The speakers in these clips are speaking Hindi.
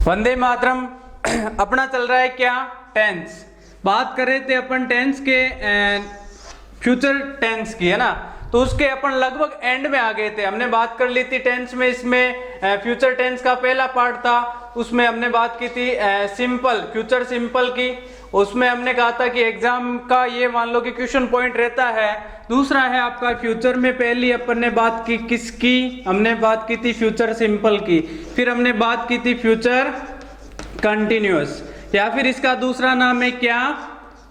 वंदे मातरम। अपना चल रहा है क्या, टेंस। बात कर रहे थे अपन टेंस के फ्यूचर टेंस की, है ना। तो उसके अपन लगभग एंड में आ गए थे। हमने बात कर ली थी टेंस में, इसमें फ्यूचर टेंस का पहला पार्ट था, उसमें हमने बात की थी सिंपल फ्यूचर सिंपल की। उसमें हमने कहा था कि एग्जाम का ये मान लो कि क्वेश्चन पॉइंट रहता है। दूसरा है आपका फ्यूचर में, पहली अपन ने बात की किसकी, हमने बात की थी फ्यूचर सिंपल की। फिर हमने बात की थी फ्यूचर कंटिन्यूअस, या फिर इसका दूसरा नाम है क्या,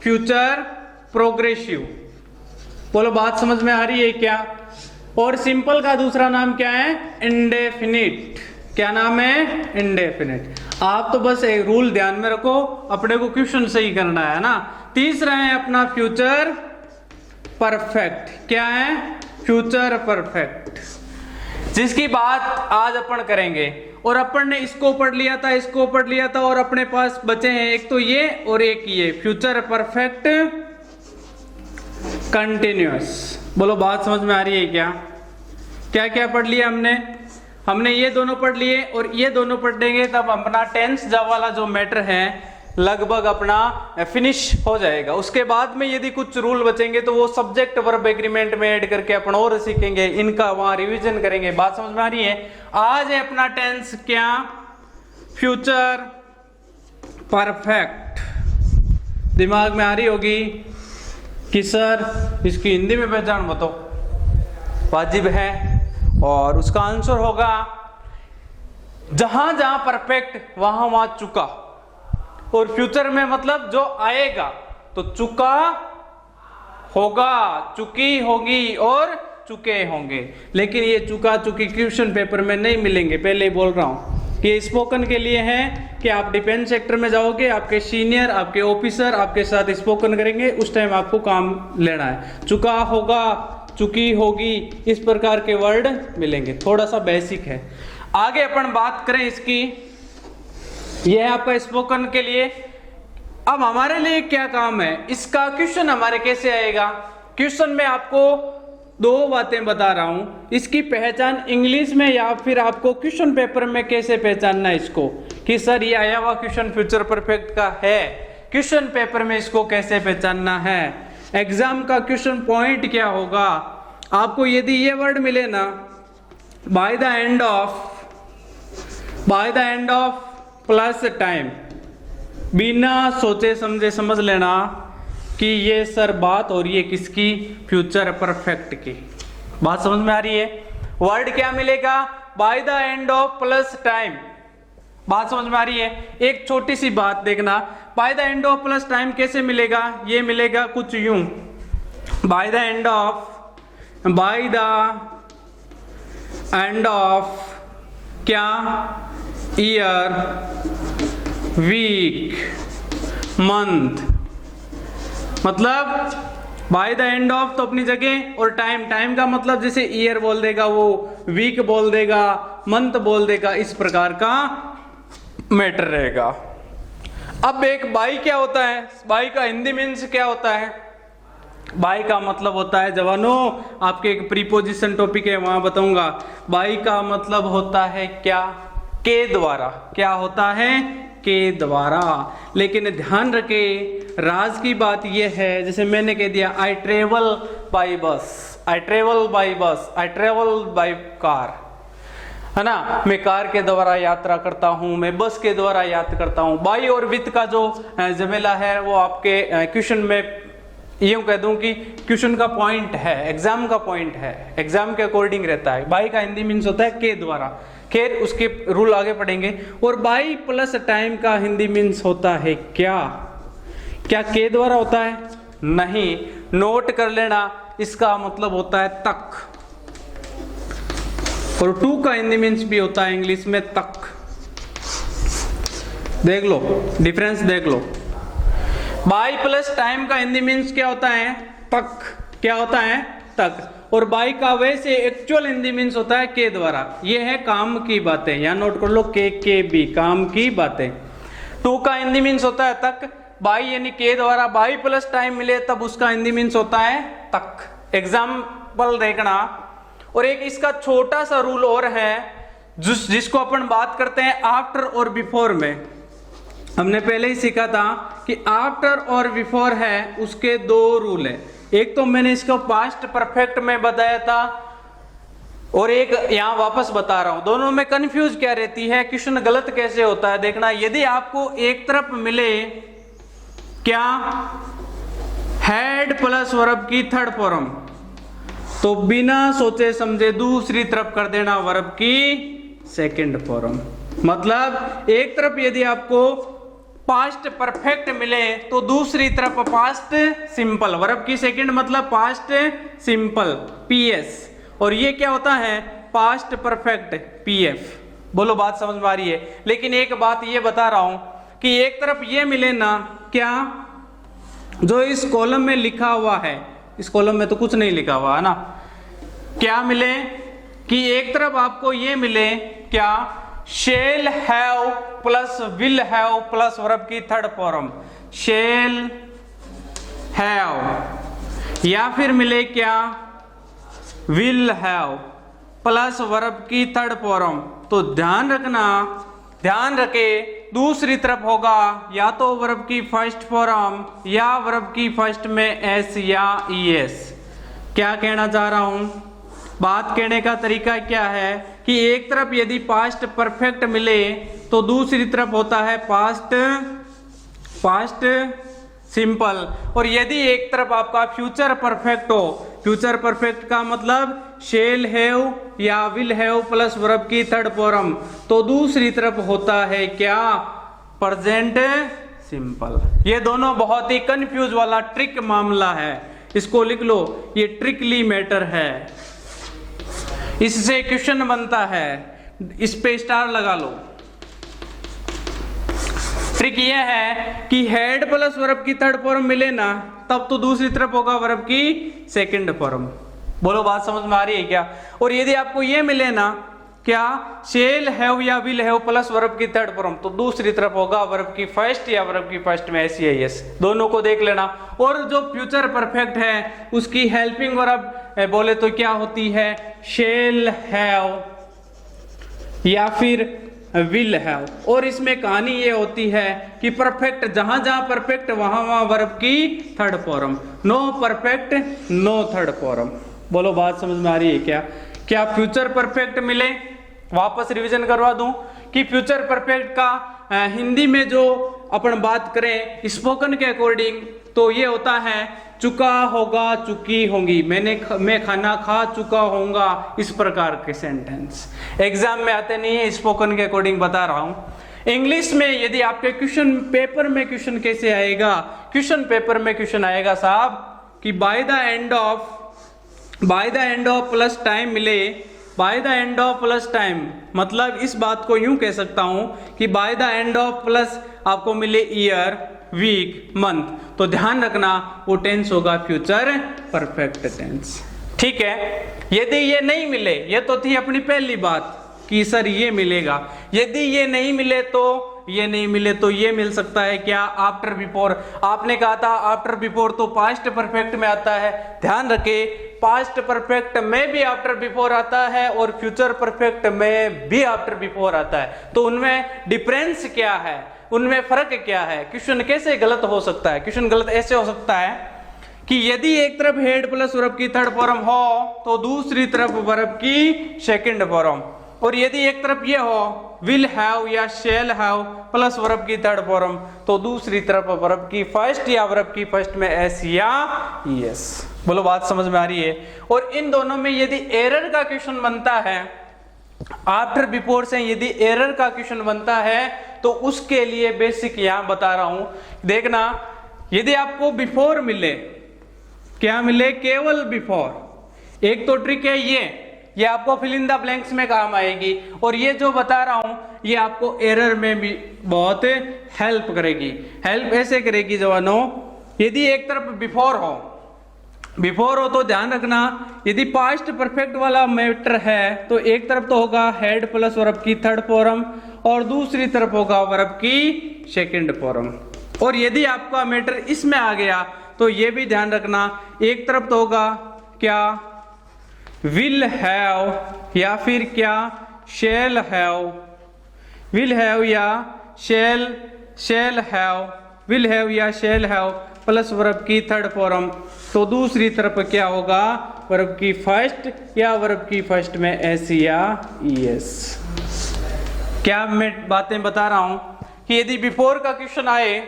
फ्यूचर प्रोग्रेसिव। बोलो बात समझ में आ रही है क्या। और सिंपल का दूसरा नाम क्या है, इंडेफिनिट। क्या नाम है, इंडेफिनिट। आप तो बस एक रूल ध्यान में रखो, अपने को क्वेश्चन सही करना है ना। तीसरा है अपना फ्यूचर परफेक्ट। क्या है, फ्यूचर परफेक्ट, जिसकी बात आज अपन करेंगे। और अपन ने इसको पढ़ लिया था, इसको पढ़ लिया था, और अपने पास बचे हैं एक तो ये और एक ये, फ्यूचर परफेक्ट कंटिन्यूअस। बोलो बात समझ में आ रही है क्या। क्या क्या पढ़ लिया हमने ये दोनों पढ़ लिए और ये दोनों पढ़ लेंगे, तब अपना टेंस वाला जो मैटर है लगभग अपना फिनिश हो जाएगा। उसके बाद में यदि कुछ रूल बचेंगे तो वो सब्जेक्ट वर्ब एग्रीमेंट में ऐड करके अपन और सीखेंगे, इनका वहां रिवीजन करेंगे। बात समझ में आ रही है। आज है अपना टेंस क्या, फ्यूचर परफेक्ट। दिमाग में आ रही होगी कि सर इसकी हिंदी में पहचान बताओ, वाजिब है। और उसका आंसर होगा जहां जहां परफेक्ट वहां वहां चुका। और फ्यूचर में मतलब जो आएगा, तो चुका होगा, चुकी होगी और चुके होंगे। लेकिन ये चुका चुकी क्वेश्चन पेपर में नहीं मिलेंगे, पहले ही बोल रहा हूं कि स्पोकन के लिए है कि आप डिफेंस सेक्टर में जाओगे, आपके सीनियर आपके ऑफिसर आपके साथ स्पोकन करेंगे, उस टाइम आपको काम लेना है। चुका होगा, चुकी होगी, इस प्रकार के वर्ड मिलेंगे। थोड़ा सा बेसिक है। आगे अपन बात करें इसकी, यह है आपका स्पोकन के लिए। अब हमारे लिए क्या काम है, इसका क्वेश्चन हमारे कैसे आएगा। क्वेश्चन में आपको दो बातें बता रहा हूं, इसकी पहचान इंग्लिश में या फिर आपको क्वेश्चन पेपर में कैसे पहचानना है इसको, कि सर ये आया हुआ क्वेश्चन फ्यूचर परफेक्ट का है, क्वेश्चन पेपर में इसको कैसे पहचानना है। एग्जाम का क्वेश्चन पॉइंट क्या होगा। आपको यदि ये वर्ड मिले ना, bye the end of plus time, बिना सोचे समझे समझ लेना कि ये सर बात और ये किसकी, फ्यूचर परफेक्ट की। बात समझ में आ रही है। वर्ड क्या मिलेगा, bye the end of plus time. बात समझ में आ रही है। एक छोटी सी बात देखना, bye the end of plus time कैसे मिलेगा, ये मिलेगा कुछ यूं, बाय द एंड ऑफ क्या, ईयर, वीक, मंथ। मतलब बाय द एंड ऑफ तो अपनी जगह, और टाइम का मतलब जैसे ईयर बोल देगा वो, वीक बोल देगा, मंथ बोल देगा, इस प्रकार का मैटर रहेगा। अब एक बाई क्या होता है, बाई का हिंदी मीन्स क्या होता है। बाई का मतलब होता है जवानों, आपके एक प्रीपोजिशन टॉपिक है वहां बताऊंगा। बाई का मतलब होता है क्या, के द्वारा। क्या होता है, के द्वारा। लेकिन ध्यान रखे, राज की बात यह है, जैसे मैंने कह दिया I travel by bus, I travel by bus, I travel by car, है ना। मैं कार के द्वारा यात्रा करता हूं, मैं बस के द्वारा यात्रा करता हूं। बाई और विथ का जो जमेला है वो आपके क्वेश्चन में यूं कह दूं कि क्वेश्चन का पॉइंट है, एग्जाम का पॉइंट है, एग्जाम के अकॉर्डिंग रहता है। बाई का हिंदी मीन्स होता है के द्वारा। खैर उसके रूल आगे पढ़ेंगे। और बाई प्लस टाइम का हिंदी मीन्स होता है क्या, क्या के द्वारा होता है, नहीं। नोट कर लेना, इसका मतलब होता है तक। और टू का हिंदी मीन्स भी होता है इंग्लिश में तक। देख लो डिफरेंस, देख लो। बाई प्लस टाइम का हिंदी मीन्स क्या होता है, तक। क्या होता है, तक। और बाई का वैसे एक्चुअल हिंदी मीन्स होता है के द्वारा। ये है काम की बातें, यहां नोट कर लो, के बी, काम की बातें। टू का हिंदी मीन्स होता है तक। बाई यानी के द्वारा, बाई प्लस टाइम मिले तब उसका हिंदी मीन्स होता है तक। एग्जाम्पल देखना। और एक इसका छोटा सा रूल और है, जिसको अपन बात करते हैं आफ्टर और बिफोर में। हमने पहले ही सीखा था कि आफ्टर और बिफोर है उसके दो रूल है। एक तो मैंने इसको पास्ट परफेक्ट में बताया था और एक यहां वापस बता रहा हूं। दोनों में कंफ्यूज क्या रहती है, क्वेश्चन गलत कैसे होता है, देखना। यदि आपको एक तरफ मिले क्या हैड प्लस वर्ब की थर्ड फॉर्म, तो बिना सोचे समझे दूसरी तरफ कर देना वर्ब की सेकंड फॉर्म। मतलब एक तरफ यदि आपको पास्ट परफेक्ट मिले तो दूसरी तरफ पास्ट सिंपल, वर्ब की सेकंड मतलब पास्ट सिंपल पीएस, और ये क्या होता है पास्ट परफेक्ट पीएफ। बोलो बात समझ में आ रही है। लेकिन एक बात ये बता रहा हूं कि एक तरफ ये मिले ना क्या, जो इस कॉलम में लिखा हुआ है, इस कॉलम में तो कुछ नहीं लिखा हुआ है ना, क्या मिले कि एक तरफ आपको ये मिले क्या shall have plus will have plus verb की थर्ड फॉर्म, शेल हैव, या फिर मिले क्या विल हैव प्लस वर्ब की थर्ड फॉर्म। तो ध्यान रखना, ध्यान रखे दूसरी तरफ होगा या तो वर्ब की फर्स्ट फॉर्म या वर्ब की फर्स्ट में एस या ईएस। क्या कहना चाह रहा हूं, बात कहने का तरीका क्या है कि एक तरफ यदि पास्ट परफेक्ट मिले तो दूसरी तरफ होता है पास्ट सिंपल, और यदि एक तरफ आपका फ्यूचर परफेक्ट हो, फ्यूचर परफेक्ट का मतलब शेल हैव या विल हैव प्लस वर्ब की थर्ड फॉर्म, तो दूसरी तरफ होता है क्या प्रेजेंट सिंपल। ये दोनों बहुत ही कंफ्यूज वाला ट्रिक मामला है, इसको लिख लो, ये ट्रिकली मैटर है, इससे क्वेश्चन बनता है, इस पे स्टार लगा लो। ट्रिक ये है कि हेड प्लस वर्ब की थर्ड फॉर्म मिले ना तब तो दूसरी तरफ होगा वर्ब की सेकंड फॉर्म। बोलो बात समझ में आ रही है क्या। और यदि आपको ये मिले ना क्या शेल हैव या विल हैव प्लस वर्ब की थर्ड फॉर्म, तो दूसरी तरफ होगा वर्ब की फर्स्ट या वर्ब की फर्स्ट में एस या एस, दोनों को देख लेना। और जो फ्यूचर परफेक्ट है उसकी हेल्पिंग वर्ब बोले तो क्या होती है शेल हैव या फिर विल हैव। और इसमें कहानी ये होती है कि परफेक्ट जहां जहां परफेक्ट वहां वहां वर्ब की third form, no perfect no third form. बोलो बात समझ में आ रही है क्या। क्या फ्यूचर परफेक्ट मिले, वापस रिवीजन करवा दूं कि फ्यूचर परफेक्ट का हिंदी में जो अपन बात करें स्पोकन के अकॉर्डिंग तो ये होता है चुका होगा चुकी होंगी, मैं खाना खा चुका होऊंगा, इस प्रकार के सेंटेंस एग्जाम में आते नहीं है, स्पोकन के अकॉर्डिंग बता रहा हूं। इंग्लिश में यदि आपके क्वेश्चन पेपर में क्वेश्चन कैसे आएगा, क्वेश्चन पेपर में क्वेश्चन आएगा साहब कि by the end of plus time मिले, by the end of plus time मतलब इस बात को यूं कह सकता हूं कि by the end of plus आपको मिले ईयर वीक मंथ, तो ध्यान रखना वो टेंस होगा फ्यूचर परफेक्ट टेंस। ठीक है, यदि ये नहीं मिले, ये तो थी अपनी पहली बात कि सर ये मिलेगा, यदि ये नहीं मिले तो ये नहीं मिले तो ये मिल सकता है क्या आफ्टर बिफोर। आपने कहा था आफ्टर बिफोर तो पास्ट परफेक्ट में आता है, ध्यान रखे पास्ट परफेक्ट में भी आफ्टर बिफोर आता है और फ्यूचर परफेक्ट में भी आफ्टर बिफोर आता है, तो उनमें डिफरेंस क्या है, उनमें फर्क क्या है। क्वेश्चन कैसे गलत हो सकता है, क्वेश्चन गलत ऐसे हो सकता है कि यदि एक तरफ हेड प्लस वर्ब की थर्ड फॉर्म हो तो दूसरी तरफ वर्ब की सेकंड फॉर्म, और यदि एक तरफ ये हो विल हैव या शेल हैव प्लस वर्ब की थर्ड फॉर्म तो दूसरी तरफ वर्ब की फर्स्ट या वर्ब की फर्स्ट में एस या ईएस। बोलो बात समझ में आ रही है। और इन दोनों में यदि एरर का क्वेश्चन बनता है, आफ्टर बिफोर से यदि एरर का क्वेश्चन बनता है तो उसके लिए बेसिक यहां बता रहा हूं, देखना। यदि आपको बिफोर मिले, क्या मिले केवल बिफोर, एक तो ट्रिक है ये आपको फिल इन द ब्लैंक्स में काम आएगी, और ये जो बता रहा हूं ये आपको एरर में भी बहुत हेल्प करेगी। हेल्प ऐसे करेगी जवानों, यदि एक तरफ बिफोर हो तो ध्यान रखना यदि पास्ट परफेक्ट वाला मैटर है तो एक तरफ तो होगा हेड प्लस वर्ब की थर्ड फॉर्म और दूसरी तरफ होगा वर्ब की सेकंड फॉर्म। और यदि आपका मैटर इसमें आ गया तो ये भी ध्यान रखना, एक तरफ तो होगा क्या विल हैव या फिर क्या shall have, will have या shall have, will have या shall have प्लस वर्ब की थर्ड फॉर्म, तो दूसरी तरफ क्या होगा, वर्ब की फर्स्ट या वर्ब की फर्स्ट में एस या ईएस। क्या मैं बातें बता रहा हूं कि यदि बिफोर का क्वेश्चन आए,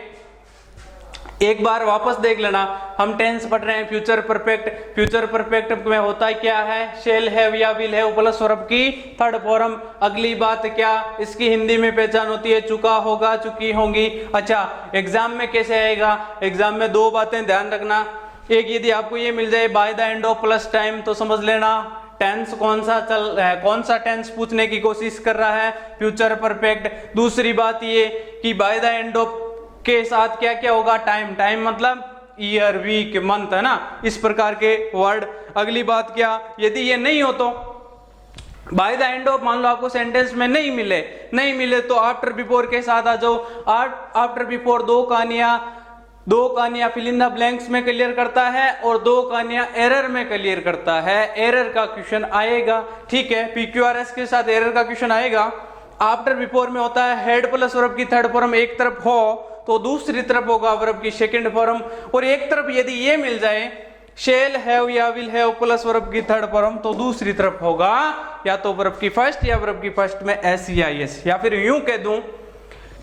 एक बार वापस देख लेना, हम टेंस पढ़ रहे हैं फ्यूचर परफेक्ट, फ्यूचर परफेक्ट में होता है क्या है, शेल हैव या विल हैव प्लस वर्ब की थर्ड फॉर्म। अगली बात क्या, इसकी हिंदी में पहचान होती है चुका होगा, चुकी होंगी। अच्छा, एग्जाम में कैसे आएगा, एग्जाम में दो बातें ध्यान रखना, एक यदि आपको ये मिल जाए bye the end of plus time, तो समझ लेना टेंस कौन सा चल रहा है, कौन सा टेंस पूछने की कोशिश कर रहा है, फ्यूचर परफेक्ट। दूसरी बात ये कि बाय द एंड ऑफ के साथ क्या क्या होगा, टाइम, टाइम मतलब ईयर, वीक, मंथ, है ना, इस प्रकार के वर्ड। अगली बात क्या, यदि ये नहीं हो तो बाय द एंड ऑफ, मान लो आपको सेंटेंस में नहीं मिले तो आफ्टर बिफोर के साथ आ जाओ। आफ्टर बिफोर दो कहानियां फिल इन द ब्लैंक्स में क्लियर करता है और दो कहानियां एरर में क्लियर करता है, एरर का क्वेश्चन आएगा। ठीक है, PQRS के साथ एरर का क्वेश्चन आएगा। आफ्टर बिफोर में होता है हेड प्लस वर्ब की थर्ड फॉर्म एक तरफ हो तो दूसरी तरफ होगा वर्ब की सेकंड फॉर्म, और एक तरफ यदि ये मिल जाए शेल हैव या विल हैव प्लस वर्ब की थर्ड फॉर्म, तो दूसरी तरफ होगा या तो वर्ब की फर्स्ट या वर्ब की फर्स्ट में एस या एस। या फिर यूं कह दूं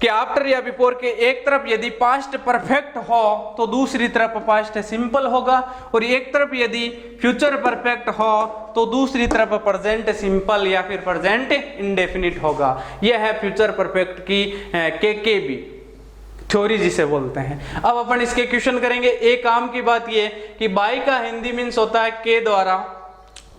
कि आफ्टर या बिफोर के एक तरफ यदि पास्ट परफेक्ट हो तो दूसरी तरफ पास्ट सिंपल होगा, और एक तरफ यदि फ्यूचर परफेक्ट हो तो दूसरी तरफ प्रेजेंट सिंपल या फिर प्रेजेंट इंडेफिनिट होगा। यह है फ्यूचर परफेक्ट की केकेबी थ्योरी जिसे बोलते हैं। अब अपन इसके क्वेश्चन करेंगे। एक काम की बात ये कि बाई का हिंदी मीन्स होता है के द्वारा,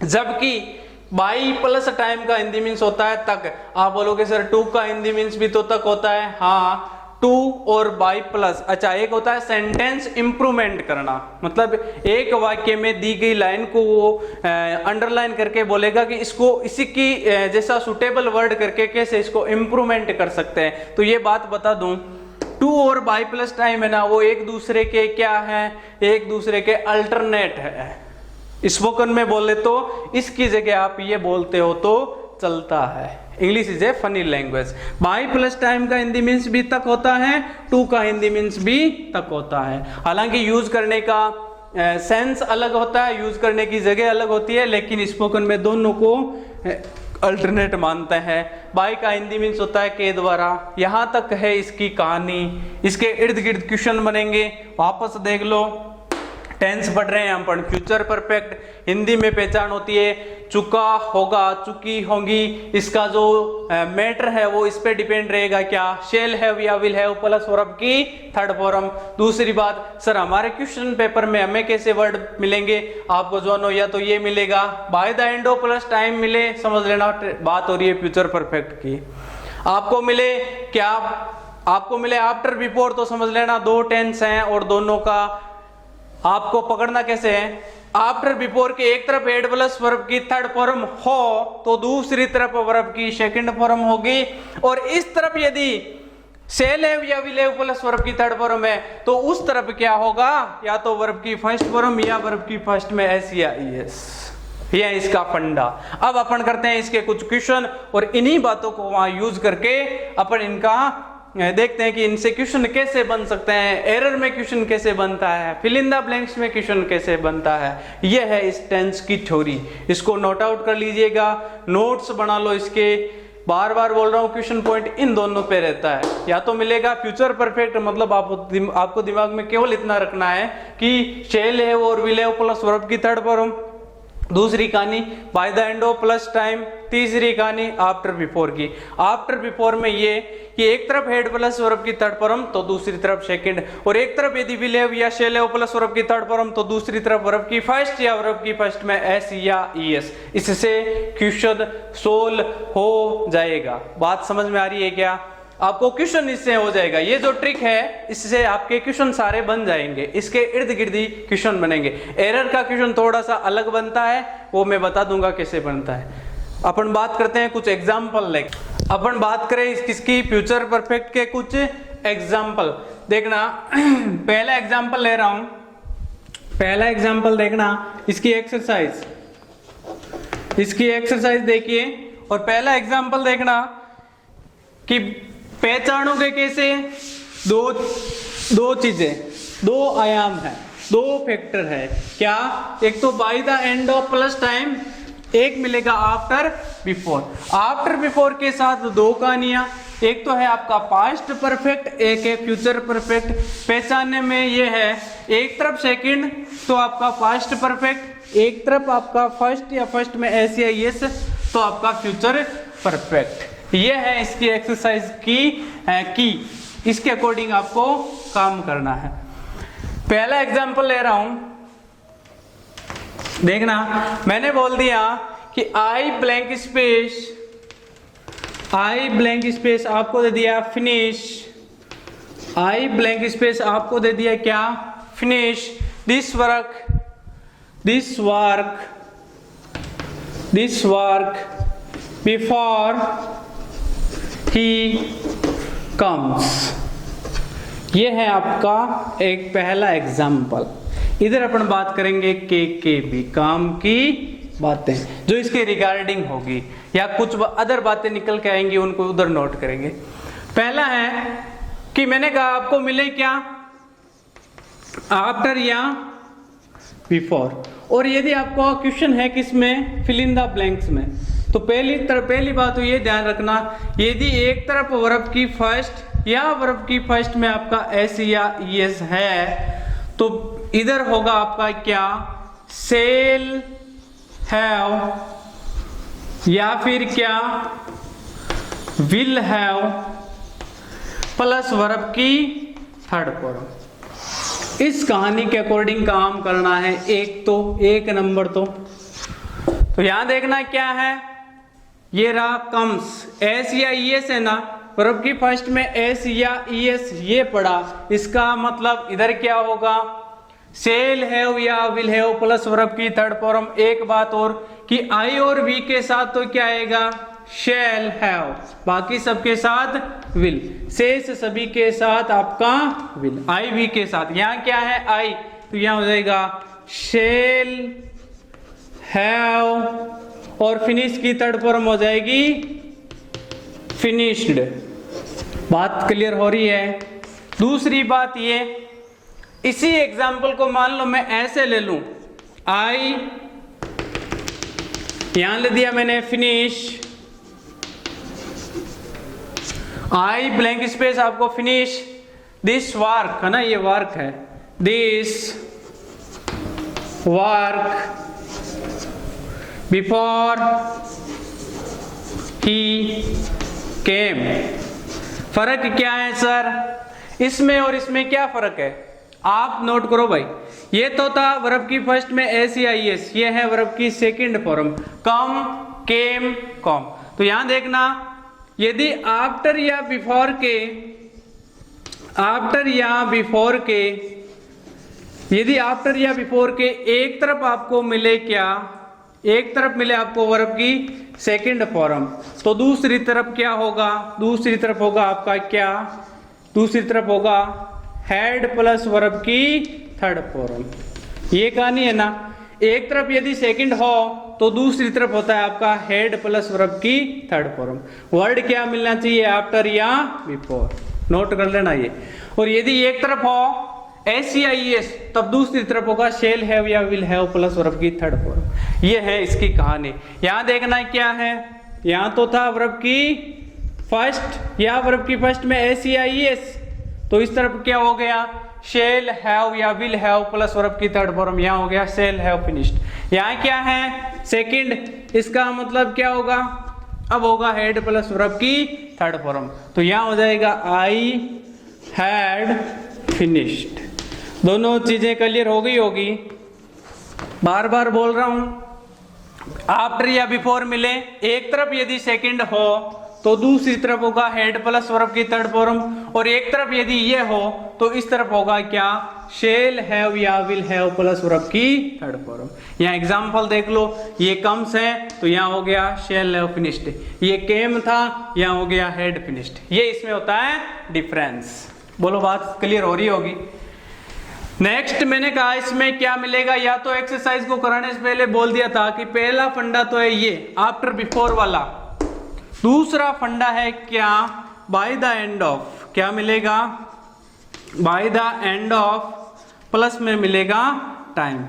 जबकि बाई प्लस टाइम का हिंदी मीन्स होता है तक। आप बोलोगे सर टू का हिंदी मीन्स भी तो तक होता है, हाँ, टू और बाई प्लस। अच्छा, एक होता है सेंटेंस इंप्रूवमेंट करना, मतलब एक वाक्य में दी गई लाइन को वो अंडरलाइन करके बोलेगा कि इसको इसी की जैसा सुटेबल वर्ड करके कैसे इसको इंप्रूवमेंट कर सकते हैं। तो ये बात बता दूं, टू और बाई प्लस टाइम है ना, वो एक दूसरे के क्या है, एक दूसरे के अल्टरनेट है। स्पोकन में बोले तो इसकी जगह आप ये बोलते हो तो चलता है। English is a funny language. By plus time का हिंदी मीन्स भी तक होता है, टू का हिंदी मीन्स भी तक होता है। हालांकि यूज करने का सेंस अलग होता है, यूज करने की जगह अलग होती है, लेकिन स्पोकन में दोनों को अल्टरनेट मानते हैं। बाई का हिंदी मीन्स होता है के द्वारा। यहां तक है इसकी कहानी, इसके इर्द गिर्द क्वेश्चन बनेंगे, वापस देख लो। टेंस पढ़ रहे हैं हम, पर फ्यूचर परफेक्ट हिंदी में पहचान होती है चुका होगा, चुकी होंगी। इसका जो मैटर है वो इस पे डिपेंड रहेगा, क्या, शेल हैव या विल हैव प्लस वर्ब की थर्ड फॉर्म। दूसरी बात, सर हमारे क्वेश्चन पेपर में हमें कैसे वर्ड मिलेंगे, आपको जो या तो ये मिलेगा bye the end of plus time मिले, समझ लेना बात हो रही है फ्यूचर परफेक्ट की। आपको मिले क्या, आपको मिले आफ्टर बिफोर, तो समझ लेना दो टेंस हैं और दोनों का आपको पकड़ना कैसे है। आफ्टर बिफोर के एक तरफ हेड प्लस वर्ब की थर्ड फॉर्म हो तो दूसरी तरफ वर्ब की सेकंड फॉर्म होगी, और इस तरफ यदि शेल हैव या विल हैव प्लस वर्ब की थर्ड फॉर्म है तो उस तरफ क्या होगा, या तो वर्ब की फर्स्ट फॉर्म या वर्ब की फर्स्ट में एस या ईएस। ये है इसका फंडा। अब अपन करते हैं इसके कुछ क्वेश्चन, और इन्हीं बातों को वहां यूज करके अपन इनका देखते हैं कि इनसे क्वेश्चन कैसे बन सकते हैं, एरर में क्वेश्चन कैसे बनता है, फिल इन द ब्लैंक्स में क्वेश्चन कैसे बनता है। यह है इस टेंस की थ्योरी। इसको नोट आउट कर लीजिएगा, नोट्स बना लो इसके। बार बार बोल रहा हूं, क्वेश्चन पॉइंट इन दोनों पे रहता है। या तो मिलेगा फ्यूचर परफेक्ट, मतलब आपको दिमाग में केवल इतना रखना है कि शेल है और विल हैव प्लस वर्ब की थर्ड फॉर्म। दूसरी कहानी bye the end of plus time. तीसरी कहानी आफ्टर बिफोर की। आफ्टर बिफोर में ये कि एक तरफ हेड प्लस वर्ब की थर्ड फॉर्म तो दूसरी तरफ सेकंड, और एक तरफ यदि विल हैव या शेल हैव प्लस वर्ब की थर्ड फॉर्म तो दूसरी तरफ वर्ब की फर्स्ट या वर्ब की फर्स्ट में एस या ईएस। इससे क्वेश्चन सोल्व हो जाएगा। बात समझ में आ रही है क्या? आपको क्वेश्चन इससे हो जाएगा। ये जो ट्रिक है इससे आपके क्वेश्चन सारे बन जाएंगे, इसके इर्द गिर्द ही क्वेश्चन बनेंगे। एरर का क्वेश्चन थोड़ा सा अलग बनता है, वो मैं बता दूंगा कैसे बनता है। अपन बात करते हैं कुछ एग्जाम्पल लेके। अपन बात करें किसकी, फ्यूचर परफेक्ट के कुछ एग्जाम्पल। देखना पहला एग्जाम्पल ले रहा हूं, पहला एग्जाम्पल देखना, इसकी एक्सरसाइज देखिए और पहला एग्जाम्पल देखना कि पहचानोगे कैसे, दो चीजें, दो आयाम है, दो फैक्टर है। क्या? एक तो bye the end of plus time, एक मिलेगा आफ्टर बिफोर। आफ्टर बिफोर के साथ दो कहानियां, एक तो है आपका पास्ट परफेक्ट, एक है फ्यूचर परफेक्ट। पहचानने में ये है, एक तरफ सेकंड तो आपका पास्ट परफेक्ट, एक तरफ आपका फर्स्ट या फर्स्ट में एस या यस तो आपका फ्यूचर परफेक्ट। ये है इसकी एक्सरसाइज की इसके अकॉर्डिंग आपको काम करना है। पहला एग्जांपल ले रहा हूं, देखना। मैंने बोल दिया कि आई ब्लैंक स्पेस आपको दे दिया फिनिश, आई ब्लैंक स्पेस आपको दे दिया क्या? Finish this work before he comes. ये है आपका एक पहला एग्जाम्पल। इधर अपन बात करेंगे के भी, काम की बातें जो इसके रिगार्डिंग होगी या कुछ अदर बातें निकल के आएंगी उनको उधर नोट करेंगे। पहला है कि मैंने कहा आपको मिले क्या? आफ्टर या बिफोर। और यदि आपको क्वेश्चन है किसमें? फिल इन द ब्लैंक्स में। तो पहली बात तो ये ध्यान रखना, यदि एक तरफ वर्ब की फर्स्ट या वर्ब की फर्स्ट में आपका एस या ईएस है तो इधर होगा आपका क्या? सेल हैव या फिर क्या? विल हैव प्लस वर्ब की थर्ड फॉर्म। इस कहानी के अकॉर्डिंग काम करना है। एक नंबर तो यहां देखना क्या है, ये रहा कम्स, एस या ईएस है ना, वर्ब की फर्स्ट में एस या ईएस ये पड़ा, इसका मतलब इधर क्या होगा? सेल हैव या विल हैव प्लस वर्ब की थर्ड फॉर्म। एक बात और कि आई और वी के साथ तो क्या आएगा? शैल हैव, बाकी सबके साथ विल, शेष सभी के साथ आपका विल, आई वी के साथ। यहां क्या है? आई, तो यहां हो जाएगा शैल हैव और फिनिश की थर्ड फॉर्म हो जाएगी फिनिश्ड। बात क्लियर हो रही है? दूसरी बात ये, इसी एग्जाम्पल को मान लो मैं ऐसे ले लूं, आई यहां ले दिया मैंने फिनिश, आई ब्लैंक स्पेस आपको फिनिश दिस वर्क है ना, ये वर्क है, दिस वर्क बिफोर ही केम। फर्क क्या है सर इसमें और इसमें? क्या फर्क है आप नोट करो भाई। ये तो था वर्ब की फर्स्ट में एस या ईएस, ये है वर्ब की सेकंड फॉर्म कम, केम, कॉम। तो यहां देखना, यदि आफ्टर या बिफोर के, यदि आफ्टर या बिफोर के एक तरफ आपको मिले क्या? एक तरफ मिले आपको वर्ब की सेकंड फॉर्म, तो दूसरी तरफ क्या होगा? दूसरी तरफ होगा आपका क्या? दूसरी तरफ होगा हेड प्लस वर्ब की थर्ड फॉर्म। ये कहानी है ना, एक तरफ यदि सेकंड हो तो दूसरी तरफ होता है आपका हेड प्लस वर्ब की थर्ड फॉर्म। वर्ड क्या मिलना चाहिए? आफ्टर या बिफोर, नोट कर लेना ये। और यदि एक तरफ हो एस या ईएस तब दूसरी तरफ होगा शेल हैव या विल हैव प्लस वर्ब की थर्ड फॉर्म। ये है इसकी कहानी। यहां देखना क्या है, यहां तो था वर्ब की फर्स्ट या वर्ब की फर्स्ट में एस या ईएस, तो इस तरफ क्या हो गया? शेल हैव या विल हैव प्लस वर्ब की थर्ड फॉर्म, यहां हो गया शेल हैव फिनिश्ड। यहां क्या है? सेकंड, इसका मतलब क्या होगा? अब होगा हेड प्लस वर्ब की थर्ड फॉर्म, तो यहां हो जाएगा आई हैड फिनिश्ड। दोनों चीजें क्लियर हो गई होगी। बार बार बोल रहा हूं, आफ्टर या बिफोर मिले, एक तरफ यदि सेकंड हो तो दूसरी तरफ होगा हेड प्लस वर्ब की थर्ड फॉर्म, और एक तरफ यदि ये हो तो इस तरफ होगा क्या? शेल हैव या विल हैव प्लस वर्ब की थर्ड फॉर्म। यहाँ एग्जांपल देख लो, ये कम्स है तो यहाँ हो गया शेल हैव फिनिश्ड, ये केम था यहाँ हो गया हेड फिनिश्ड। ये इसमें होता है डिफरेंस। बोलो बात क्लियर हो रही होगी। नेक्स्ट मैंने कहा इसमें क्या मिलेगा, या तो एक्सरसाइज को कराने से पहले बोल दिया था कि पहला फंडा तो है ये आफ्टर बिफोर वाला, दूसरा फंडा है क्या, बाय द एंड ऑफ, क्या मिलेगा, bye the end of plus में मिलेगा टाइम।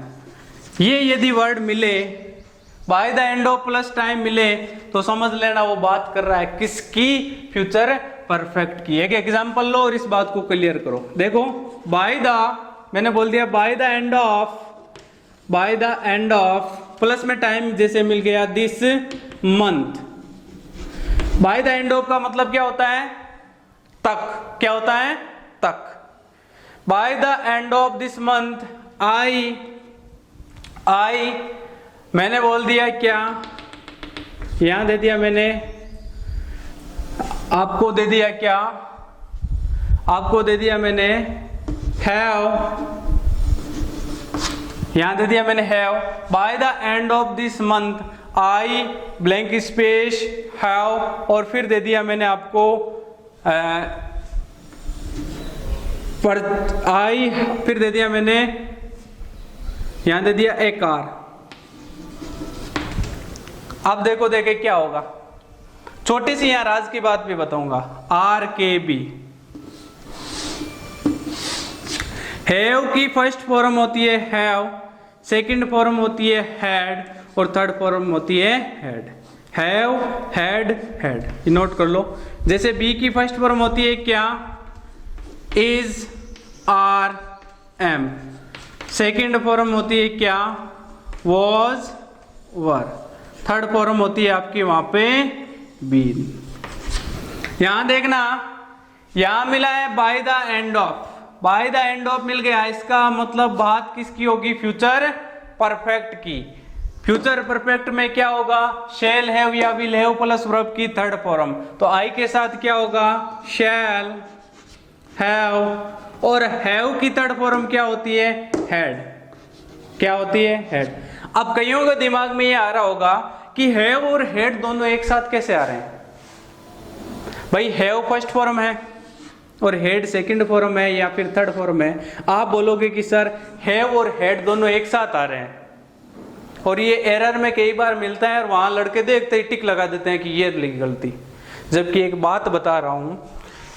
ये यदि वर्ड मिले, by the end of plus time मिले, तो समझ लेना वो बात कर रहा है किसकी, फ्यूचर परफेक्ट की। एक एग्जांपल लो और इस बात को क्लियर करो। देखो बाय द, मैंने बोल दिया bye the end of, by the end of plus में टाइम जैसे मिल गया this month. Bye the end of का मतलब क्या होता है, तक, क्या होता है, तक। Bye the end of this month I मैंने बोल दिया क्या, यहां दे दिया मैंने, आपको दे दिया क्या, आपको दे दिया मैंने हैव, यहां दे दिया मैंने have. Bye the end of this month I blank space have, और फिर दे दिया मैंने आपको पर आई, फिर दे दिया मैंने, यहां दे दिया ए कार। अब देखो देखे क्या होगा, छोटी सी यहां राज की बात भी बताऊंगा। RKB, हैव की फर्स्ट फॉर्म होती है हैव, सेकंड फॉर्म होती है हैड, और थर्ड फॉर्म होती है हैड। हैव, हैड, हैड, ये नोट कर लो। जैसे बी की फर्स्ट फॉर्म होती है क्या, is, are, am. Second form होती है क्या, वॉज, वर। थर्ड फॉर्म होती है आपकी वहां पे बीन। यहां देखना, यहां मिला है by the end of, by the end of मिल गया, इसका मतलब बात किसकी होगी, फ्यूचर परफेक्ट की। फ्यूचर परफेक्ट में क्या होगा, शैल हैव या विल हैव प्लस वर्ब की थर्ड फॉर्म। तो आई के साथ क्या होगा, शैल हैव, और हैव की थर्ड फॉर्म क्या होती है, हैड। क्या होती है, हैड। अब कईयों के दिमाग में ये आ रहा होगा कि हैव और हैड दोनों एक साथ कैसे आ रहे हैं। भाई हैव फर्स्ट फॉर्म है और हैड सेकंड फॉर्म है या फिर थर्ड फॉर्म है। आप बोलोगे कि सर हैव और हैड दोनों एक साथ आ रहे हैं, और ये एरर में कई बार मिलता है, और वहां लड़के देखते ही टिक लगा देते हैं कि ये लिखी गलती। जबकि एक बात बता रहा हूं,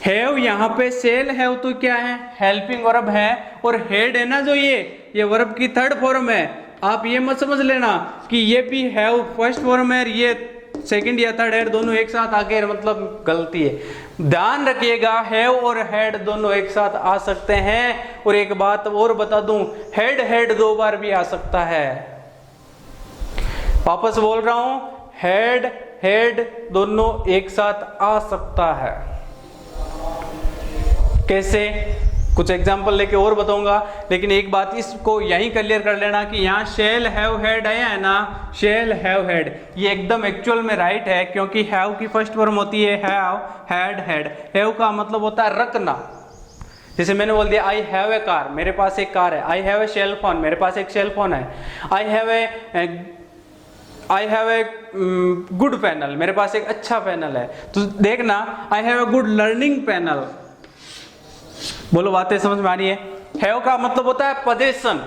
हैव यहाँ पे सेल हैव तो क्या है, हेल्पिंग वर्ब है, और हेड है ना जो ये वर्ब की थर्ड फॉर्म है। आप ये मत समझ लेना कि ये भी हैव फर्स्ट फॉर्म है, ये सेकंड या थर्ड हेड दोनों एक साथ आके, मतलब गलती है। ध्यान रखिएगा, हैव और हेड दोनों एक साथ आ सकते हैं। और एक बात और बता दूं, हेड हेड दो बार भी आ सकता है। वापस बोल रहा हूं, हेड हेड दोनों एक साथ आ सकता है। कैसे, कुछ एग्जांपल लेके और बताऊंगा, लेकिन एक बात इसको यहीं क्लियर कर लेना कि यहाँ शेल हैव हेड आया है ना, शेल हैव हेड, ये एकदम एक्चुअल में राइट है, क्योंकि हैव की फर्स्ट फॉर्म होती है हैव, हैड, हेड। हैव का मतलब होता है रखना। जैसे मैंने बोल दिया आई हैव ए कार, मेरे पास एक कार है। I have a cell phone, मेरे पास एक सेल फोन है। I have a good panel, मेरे पास एक अच्छा पैनल है। तो देखना, I have a good learning panel. बोलो बातें समझ में आ रही है। हैव का मतलब होता है पोजेशन,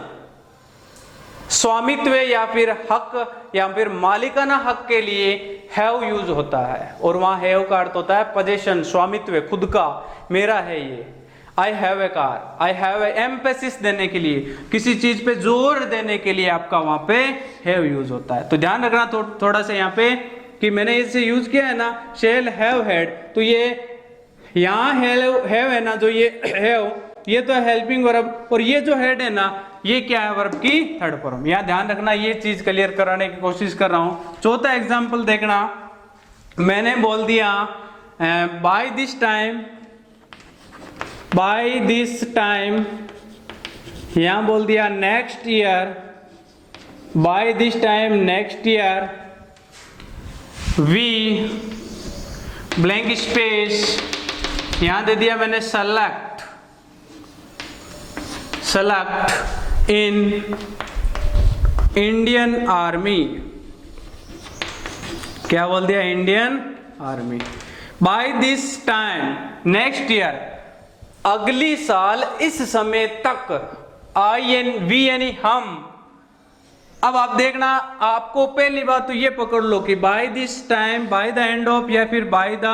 स्वामित्व या फिर हक या फिर मालिकाना हक के लिए हैव यूज होता है, और वहां हैव का अर्थ होता है पोजेशन, स्वामित्व, खुद का, मेरा है ये। आई have A car, I have A emphasis देने के लिए, किसी चीज पे जोर देने के लिए आपका वहां पे हैव यूज होता है। तो ध्यान रखना थोड़ा सा यहाँ पे कि मैंने इसे यूज किया है ना, शेल हैव हेड, तो ये यहाँ हैव है ना, जो ये हैव, ये तो हेल्पिंग वर्ब, और ये जो हेड है ना, ये क्या है, वर्ब की थर्ड फॉर्म। यहाँ ध्यान रखना, ये चीज क्लियर कराने की कोशिश कर रहा हूं। चौथा एग्जांपल देखना, मैंने बोल दिया by this time, by this time, यहां बोल दिया next year, by this time next year we blank space, यहां दे दिया मैंने select, select in Indian army, क्या बोल दिया, Indian army. By this time next year, अगली साल इस समय तक, आई एन वी यानी हम, अब आप देखना, आपको पहली बात तो ये पकड़ लो कि by this time, by the end of, या फिर बाय द,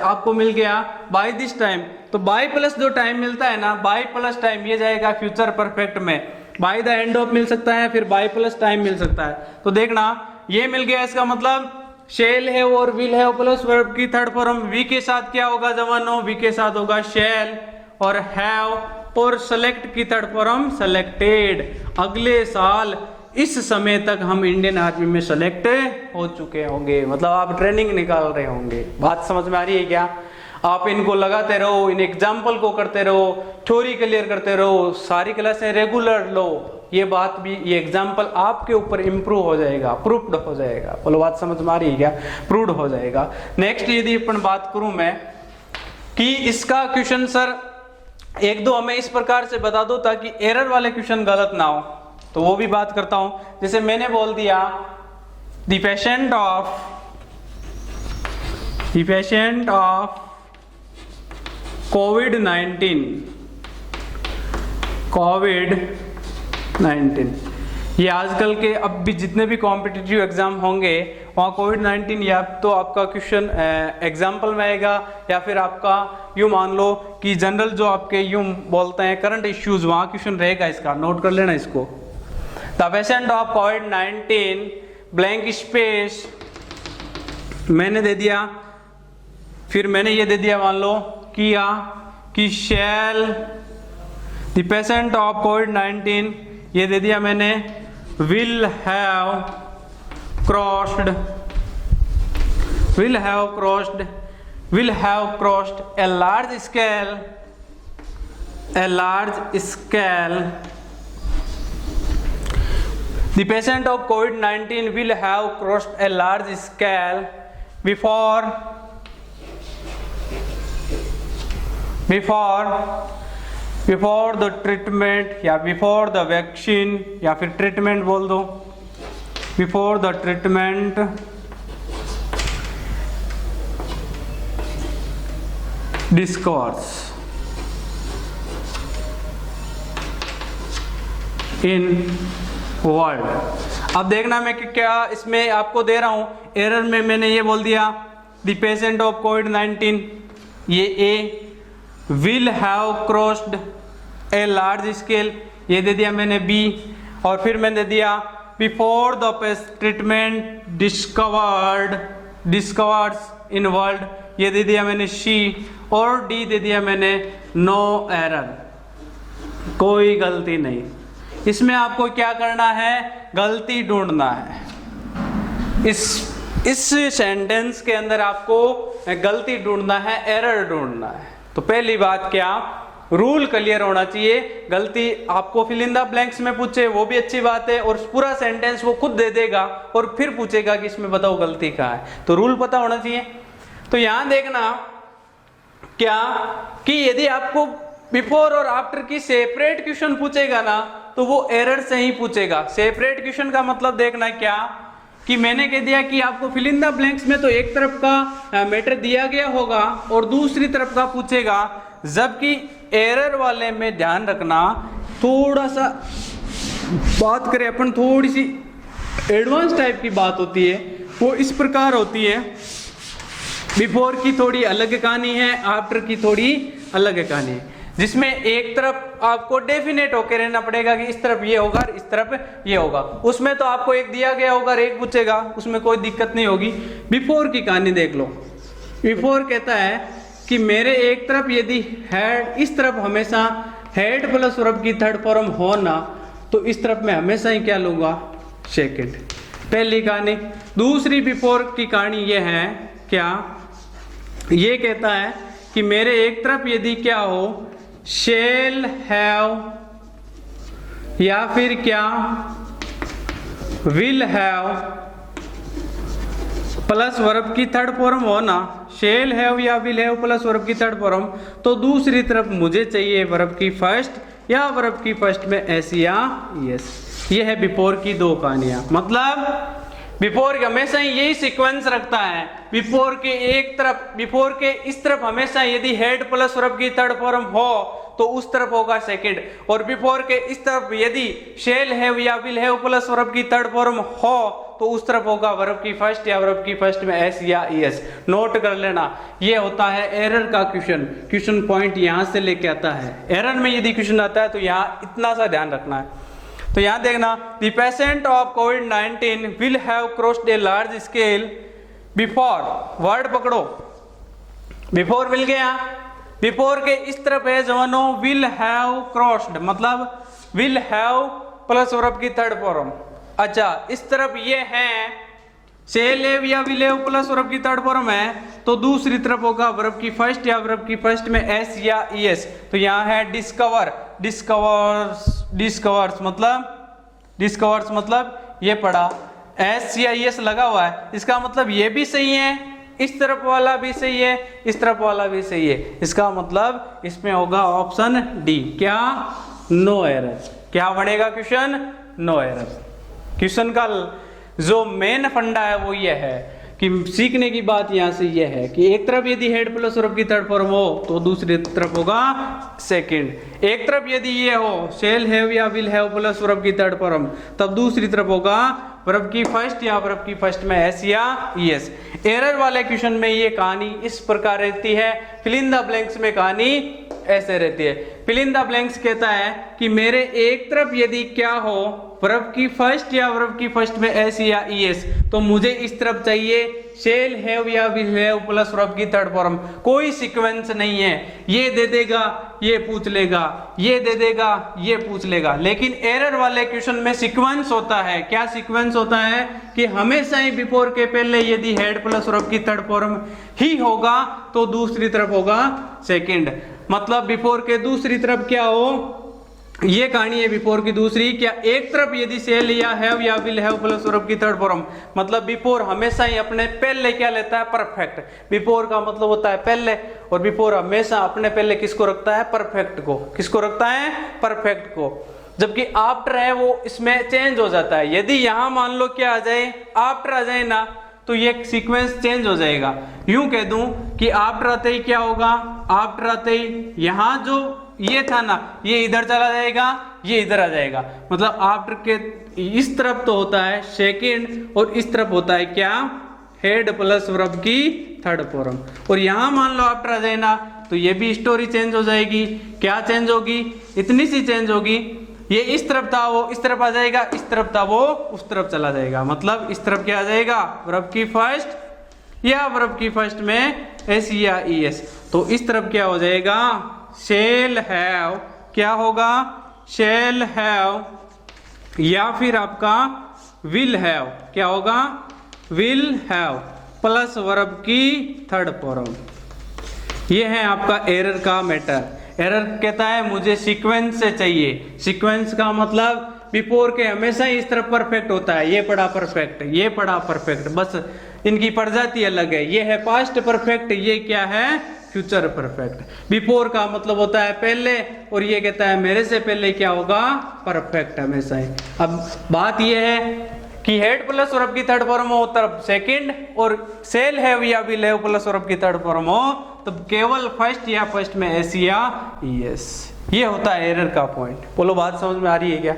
आपको मिल गया बाय दिस टाइम, तो बाय प्लस जो टाइम मिलता है ना, बाय प्लस टाइम ये जाएगा फ्यूचर परफेक्ट में, बाय द एंड ऑफ मिल सकता है, फिर बाय प्लस टाइम मिल सकता है। तो देखना ये मिल गया, इसका मतलब शेल है और विल है प्लस वर्ब की थर्ड फॉर्म। वी के साथ क्या होगा जवानों, वी के साथ होगा शेल और हैव, और सेलेक्ट की थर्ड फॉर्म सेलेक्टेड। अगले साल इस समय तक हम इंडियन आर्मी में सेलेक्ट हो चुके होंगे, मतलब आप ट्रेनिंग निकाल रहे होंगे। बात समझ में आ रही है क्या? आप इनको लगाते रहो, इन एग्जाम्पल को करते रहो, थ्योरी क्लियर करते रहो, सारी क्लासें रेगुलर लो। ये बात भी, ये एग्जाम्पल आपके ऊपर इम्प्रूव हो जाएगा, प्रूव्ड हो जाएगा। बोलो बात समझ में आ रही है क्या? प्रूव्ड हो जाएगा। नेक्स्ट यदि अपन बात करूं मैं कि इसका क्वेश्चन सर एक दो हमें इस प्रकार से बता दो ताकि एरर वाले क्वेश्चन गलत ना हो, तो वो भी बात करता हूं। जैसे मैंने बोल दिया द पेशेंट ऑफ कोविड-19, ये आजकल के अब भी जितने भी कॉम्पिटिटिव एग्जाम होंगे वहाँ कोविड-19 या तो आपका क्वेश्चन एग्जाम्पल में आएगा, या फिर आपका यूं मान लो कि जनरल जो आपके यूं बोलते हैं करंट इश्यूज, वहाँ क्वेश्चन रहेगा। इसका नोट कर लेना इसको। The patient of covid blank space मैंने दे दिया, फिर मैंने ये दे दिया मान लो किया कि शैल द पेशेंट ऑफ कोविड-19, ये दे दिया मैंने will have crossed a large scale the patient of COVID-19 will have crossed a large scale before the treatment, या before the vaccine, या फिर treatment बोल दो, before the treatment discovers in world. अब देखना मैं क्या इसमें आपको दे रहा हूं एरर में, मैंने ये बोल दिया द पेशेंट ऑफ कोविड-19, ये a will have crossed a large scale, ये दे दिया मैंने बी, और फिर मैंने दे दिया before the treatment discovered in world, ये दे दिया मैंने सी, और डी दे दिया मैंने नो एरर, कोई गलती नहीं। इसमें आपको क्या करना है, गलती ढूंढना है। इस सेंटेंस के अंदर आपको गलती ढूंढना है, एरर ढूंढना है। तो पहली बात क्या, रूल क्लियर होना चाहिए। गलती आपको फिल इन द ब्लैंक्स में पूछे वो भी अच्छी बात है, और पूरा सेंटेंस वो खुद दे देगा और फिर पूछेगा कि इसमें बताओ गलती कहाँ है, तो रूल पता होना चाहिए। तो यहां देखना क्या कि यदि आपको बिफोर और आफ्टर की सेपरेट क्वेश्चन पूछेगा ना, तो वो एरर से ही पूछेगा। सेपरेट क्वेश्चन का मतलब देखना क्या कि मैंने कह दिया कि आपको फिल इन द ब्लैंक्स में तो एक तरफ का मैटर दिया गया होगा और दूसरी तरफ का पूछेगा, जबकि एरर वाले में ध्यान रखना, थोड़ा सा बात करें अपन, थोड़ी सी एडवांस टाइप की बात होती है, वो इस प्रकार होती है। बिफोर की थोड़ी अलग कहानी है, आफ्टर की थोड़ी अलग कहानी है, जिसमें एक तरफ आपको डेफिनेट होकर रहना पड़ेगा कि इस तरफ ये होगा, इस तरफ ये होगा। उसमें तो आपको एक दिया गया होगा, एक पूछेगा, उसमें कोई दिक्कत नहीं होगी। बिफोर की कहानी देख लो। बिफोर कहता है कि मेरे एक तरफ यदि हेड, इस तरफ हमेशा हेड प्लस वर्ब की थर्ड फॉर्म हो ना, तो इस तरफ मैं हमेशा ही क्या लूंगा, सेकंड। पहली कहानी। दूसरी बिफोर की कहानी ये है क्या, ये कहता है कि मेरे एक तरफ यदि क्या हो, शेल हैव, या फिर क्या विल हैव प्लस वर्ब की थर्ड फॉर्म हो ना, शेल हैव या विल हैव प्लस वर्ब की थर्ड फॉर्म, तो दूसरी तरफ मुझे चाहिए वर्ब की फर्स्ट या वर्ब की फर्स्ट में एस या यस। ये है बिफोर की दो कहानियां। मतलब बिफोर हमेशा ही यही सीक्वेंस रखता है। बिफोर के एक तरफ, बिफोर के इस तरफ हमेशा यदि हेड प्लस वर्ब की थर्ड फॉर्म हो तो उस तरफ होगा सेकंड, और बिफोर के इस तरफ यदि शेल हैव या विल हैव प्लस वर्ब की थर्ड फॉर्म हो तो उस तरफ होगा वर्ब की फर्स्ट या वर्ब की फर्स्ट में एस या ईएस। नोट कर लेना, ये होता है एरर का क्वेश्चन पॉइंट यहां से लेके आता है। एरर में यदि क्वेश्चन आता है तो यहाँ इतना सा ध्यान रखना है। तो यहां देखना, the patient of covid will have crossed a large scale before, word पकड़ो, बिफोर मिल गया, बिफोर के इस तरफ है जवानों विल हैव क्रॉस्ड, मतलब विल हैव प्लस वर्ब की थर्ड फॉर्म। अच्छा, इस तरफ ये है शेल हैव या विल हैव प्लस वर्ब की थर्ड फॉर्म है, तो दूसरी तरफ होगा वर्ब की फर्स्ट या वर्ब की फर्स्ट में एस या ईएस। तो यहाँ है डिस्कवर, डिस्कवर्स मतलब ये पढ़ा, एस या ईएस लगा हुआ है, इसका मतलब ये भी सही है, इस तरफ वाला भी सही है, इस तरफ वाला भी सही है, इसका मतलब इसमें होगा ऑप्शन डी, क्या, नो एरर। क्या बनेगा क्वेश्चन, नो एरर। क्वेश्चन का जो मेन फंडा है वो ये है कि सीखने की बात यहां से ये है कि एक तरफ यदि हेड प्लस वर्ब की थर्ड फॉर्म हो तो दूसरी तरफ होगा सेकंड। एक तरफ यदि ये हो शेल हैव या विल हैव प्लस वर्ब की थर्ड फॉर्म, तब दूसरी तरफ होगा वर्ब की फर्स्ट या वर्ब की फर्स्ट में एस या ईएस। एरर वाले क्वेश्चन में ये कहानी इस प्रकार रहती है, फिल इन द ब्लैंक्स में कहानी ऐसे रहती है। फिल इन द ब्लैंक्स कहता है कि मेरे एक तरफ यदि क्या हो वर्ब की फर्स्ट या वर्ब की फर्स्ट में एस या ईएस, तो मुझे इस तरफ चाहिए शेल हैव या विल हैव प्लस वर्ब की थर्ड फॉर्म। कोई सीक्वेंस नहीं है, ये दे देगा ये पूछ लेगा, ये दे देगा ये पूछ लेगा। लेकिन एरर वाले क्वेश्चन में सीक्वेंस होता है। क्या सीक्वेंस होता है कि हमेशा ही बिफोर के पहले यदि हेड प्लस वर्ब की थर्ड फॉर्म ही होगा तो दूसरी तरफ होगा सेकंड। मतलब बिफोर के दूसरी तरफ क्या हो, ये कहानी है बिफोर की दूसरी। क्या एक तरफ यदि शेल या हैव या विल हैव प्लस वर्ब की थर्ड फॉर्म, मतलब बिफोर हमेशा ही अपने पहले क्या लेता है, परफेक्ट। बिफोर का मतलब होता है पहले, और बिफोर हमेशा अपने पहले किसको रखता है, परफेक्ट को। किसको रखता है, परफेक्ट को। जबकि आफ्टर है वो इसमें चेंज हो जाता है। यदि यहां मान लो क्या आ जाए, आफ्टर आ जाए ना, तो ये सीक्वेंस चेंज हो जाएगा। यूं कह दूं कि आफ्टर आते ही क्या होगा, आफ्टर आते ही यहां जो ये था ना, ये इधर चला जाएगा, ये इधर आ जाएगा। मतलब आफ्टर के इस तरफ तो होता है सेकंड और इस तरफ होता है क्या, हेड प्लस वर्ब की थर्ड फॉर्म। और यहां मान लो आफ्टर आ जाए ना, तो ये भी स्टोरी चेंज हो जाएगी। क्या चेंज होगी, इतनी सी चेंज होगी, ये इस तरफ था वो इस तरफ आ जाएगा, इस तरफ था वो उस तरफ चला जाएगा। मतलब इस तरफ क्या आ जाएगा, वर्ब की फर्स्ट या वर्ब की फर्स्ट में एस या ईएस। तो इस तरफ क्या हो जाएगा, शेल हैव, क्या होगा, शेल हैव, या फिर आपका विल हैव, क्या होगा, विल हैव प्लस वर्ब की थर्ड फॉर्म। ये है आपका एरर का मैटर। एरर कहता है मुझे सीक्वेंस से चाहिए। सीक्वेंस का मतलब बिफोर के हमेशा ही इस तरफ परफेक्ट होता है, ये पढ़ा परफेक्ट, ये पढ़ा परफेक्ट, बस इनकी प्रजाति अलग है। ये है पास्ट परफेक्ट, ये क्या है, फ्यूचर परफेक्ट। बिफोर का मतलब होता है पहले, और ये कहता है मेरे से पहले क्या होगा, परफेक्ट हमेशा ही। अब बात ये है कि हेड प्लस वर्ब की थर्ड फॉर्म हो तब सेकंड, और सेल हैव या विल हैव प्लस वर्ब की थर्ड फॉर्म हो तब केवल फर्स्ट या फर्स्ट में एस या ईएस। ये होता है एरर का पॉइंट। बोलो बात समझ में आ रही है क्या।